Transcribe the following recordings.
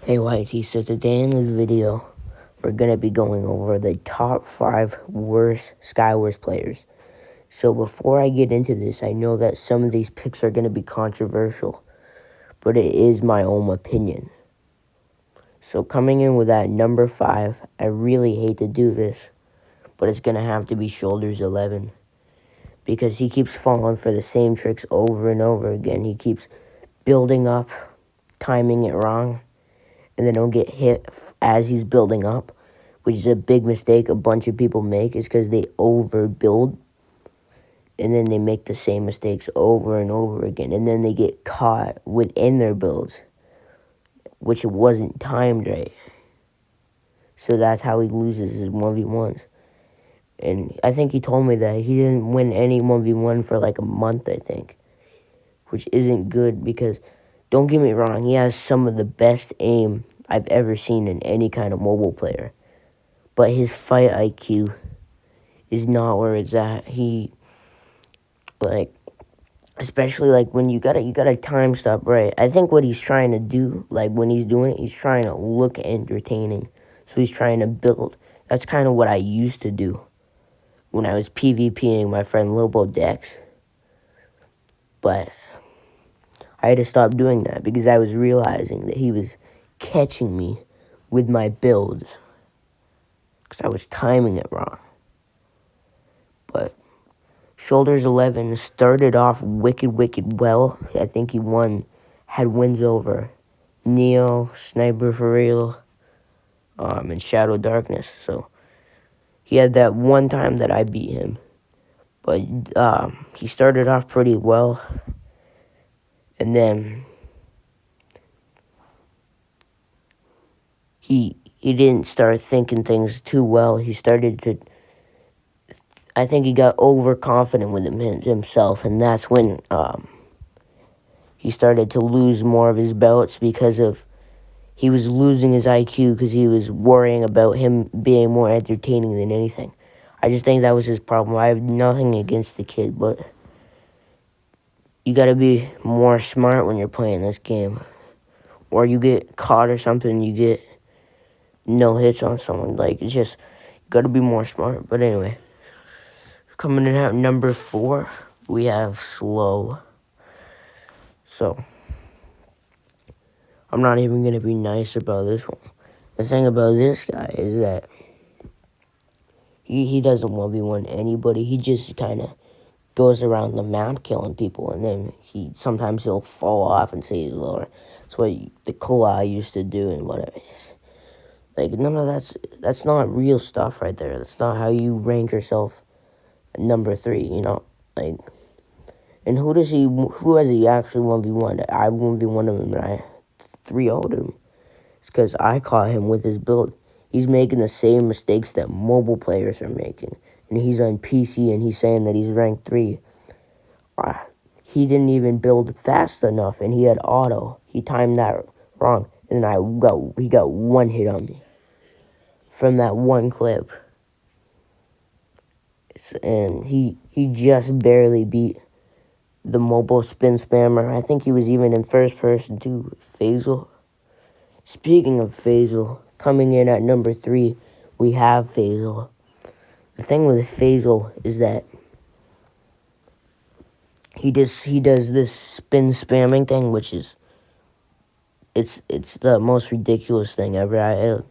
Hey YT, so today in this video, we're going to be going over the top 5 worst skywars players. So before I get into this, I know that some of these picks are going to be controversial, but it is my own opinion. So coming in with that number 5, I really hate to do this, but it's going to have to be Shoulders 11. Because he keeps falling for the same tricks over and over again. He keeps building up, timing it wrong, and then he'll get hit as he's building up, which is a big mistake a bunch of people make, is because they overbuild, and then they make the same mistakes over and over again, and then they get caught within their builds, which it wasn't timed right. So that's how he loses his 1v1s. And I think he told me that he didn't win any 1v1 for like a month, I think, which isn't good because, don't get me wrong, he has some of the best aim I've ever seen in any kind of mobile player. But his fight IQ is not where it's at. He, like, especially, like, when you gotta time stop right. I think what he's trying to do, like, when he's doing it, he's trying to look entertaining. So he's trying to build. That's kind of what I used to do when I was PvPing my friend Lobo Dex. But I had to stop doing that because I was realizing that he was catching me with my builds because I was timing it wrong. But Shoulders 11 started off wicked well. I think he had wins over Neo, Sniper for Real, and Shadow Darkness. So he had that one time that I beat him. But he started off pretty well. And then he didn't start thinking things too well. He started to, I think he got overconfident with himself, and that's when he started to lose more of his belts because he was losing his IQ because he was worrying about him being more entertaining than anything. I just think that was his problem. I have nothing against the kid, but you gotta be more smart when you're playing this game. Or you get caught or something, you get no hits on someone. Like, it's just, you gotta be more smart. But anyway, coming in at number 4, we have Slow. So, I'm not even gonna be nice about this one. The thing about this guy is that he doesn't 1v1 anybody. He just kind of goes around the map killing people, and then sometimes he'll fall off and say he's lower. That's what the Koa used to do and whatever. Like, none of that's not real stuff right there. That's not how you rank yourself at number 3, you know? Like, and who has he actually 1v1'd? I 1v1'd him and I 3-0'd him. It's because I caught him with his build. He's making the same mistakes that mobile players are making. And he's on PC and he's saying that he's ranked 3. He didn't even build fast enough and he had auto. He timed that wrong. And he got one hit on me from that one clip. And he just barely beat the mobile spin spammer. I think he was even in first person too, Faisal. Speaking of Faisal, coming in at number 3, we have Faisal. The thing with Faisal is that he does this spin spamming thing, which is it's the most ridiculous thing ever.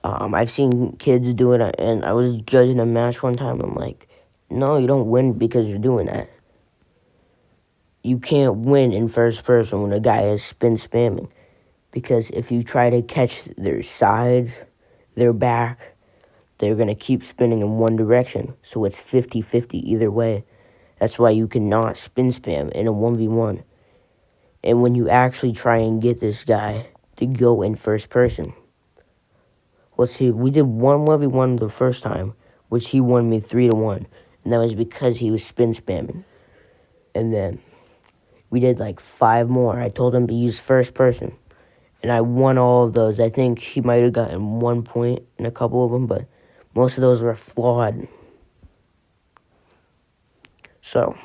I've seen kids do it, and I was judging a match one time. I'm like, no, you don't win because you're doing that. You can't win in first person when a guy is spin spamming. Because if you try to catch their sides, their back, they're going to keep spinning in one direction. So it's 50-50 either way. That's why you cannot spin spam in a 1v1. And when you actually try and get this guy to go in first person. Let's see, we did 1v1 the first time, which he won me 3-1. And that was because he was spin spamming. And then we did like 5 more. I told him to use first person. And I won all of those. I think he might have gotten 1 point in a couple of them, but most of those were flawed. So,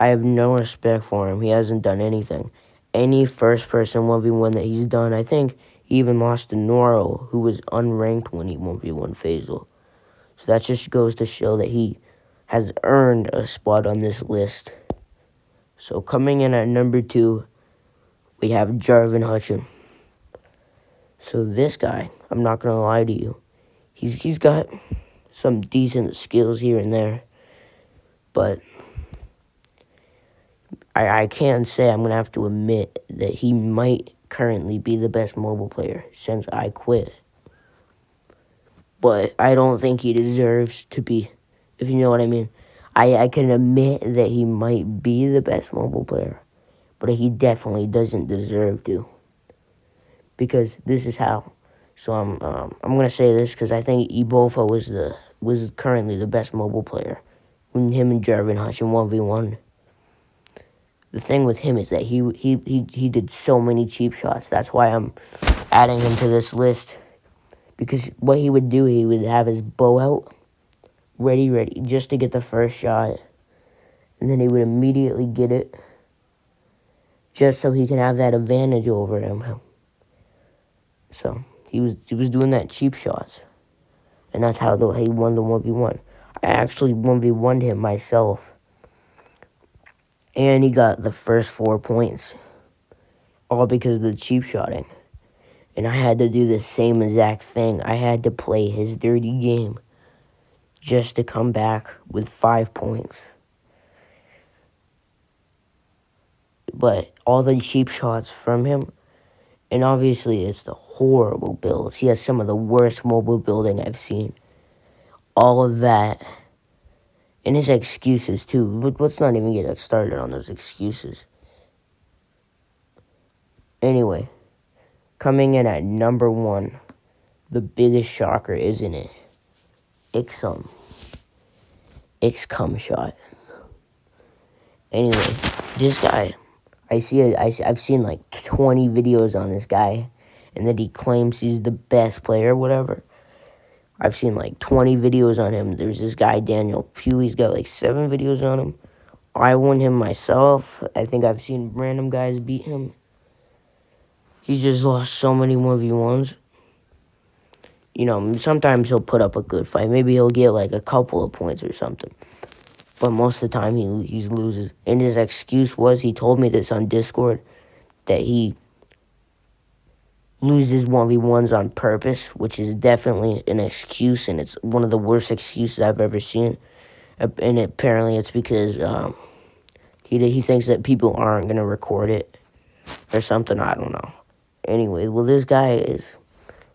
I have no respect for him. He hasn't done anything. any first-person 1v1 that he's done. I think he even lost to Noro, who was unranked when he 1v1 Faisal. So that just goes to show that he has earned a spot on this list. So coming in at number 2, we have Jarvin Hutchin. So this guy, I'm not going to lie to you, he's got some decent skills here and there. But I can say, I'm going to have to admit that he might currently be the best mobile player since I quit. But I don't think he deserves to be, if you know what I mean. I can admit that he might be the best mobile player, but he definitely doesn't deserve to. Because this is how. So I'm going to say this because I think Ebofa was currently the best mobile player when him and Jarvin Hutchin 1v1. The thing with him is that he did so many cheap shots. That's why I'm adding him to this list. Because what he would do, he would have his bow out, ready, just to get the first shot. And then he would immediately get it, just so he can have that advantage over him. So he was doing that cheap shots. And that's how he won the 1v1. I actually 1v1'd him myself. And he got the first 4 points. All because of the cheap shotting. And I had to do the same exact thing. I had to play his dirty game just to come back with 5 points. But all the cheap shots from him, and obviously it's the horrible builds. He has some of the worst mobile building I've seen. All of that. And his excuses, too. But let's not even get started on those excuses. Anyway, coming in at number 1, the biggest shocker, isn't it? Ixcum shot. Anyway, this guy, I've seen like 20 videos on this guy, and that he claims he's the best player, whatever. I've seen like 20 videos on him. There's this guy, Daniel Pugh. He's got like 7 videos on him. I won him myself. I think I've seen random guys beat him. He just lost so many 1v1s. You know, sometimes he'll put up a good fight. Maybe he'll get like a couple of points or something. But most of the time he loses. And his excuse was, he told me this on Discord, that he loses 1v1s on purpose, which is definitely an excuse, and it's one of the worst excuses I've ever seen. And apparently it's because he thinks that people aren't going to record it or something. I don't know. Anyway, well, this guy is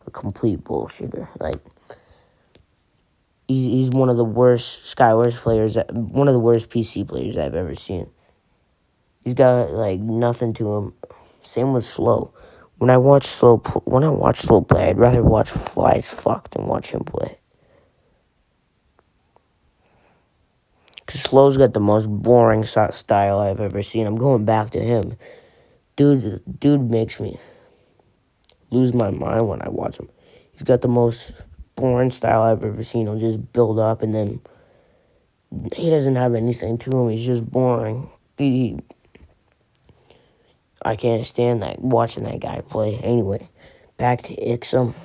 a complete bullshitter. Like, he's one of the worst skywars players, one of the worst PC players I've ever seen. He's got, like, nothing to him. Same with Slow. When I watch Slow play, I'd rather watch Fly as fuck than watch him play. Because Slow's got the most boring style I've ever seen. I'm going back to him. Dude makes me lose my mind when I watch him. He's got the most boring style I've ever seen. He'll just build up, and then he doesn't have anything to him. He's just boring. I can't stand that, watching that guy play. Anyway, back to Ixcum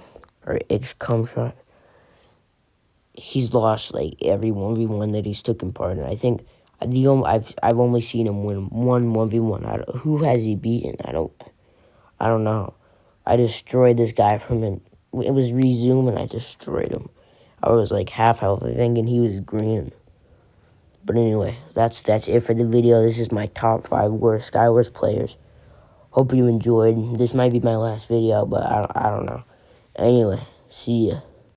shot. He's lost like every 1v1 that he's taken part in. I think I've only seen him win one 1v1. Who has he beaten? I don't know. I destroyed this guy from him. It was resume, and I destroyed him. I was like half health, I think, and he was green. But anyway, that's it for the video. This is my top 5 worst skywars players. Hope you enjoyed. This might be my last video, but I don't know. Anyway, see ya.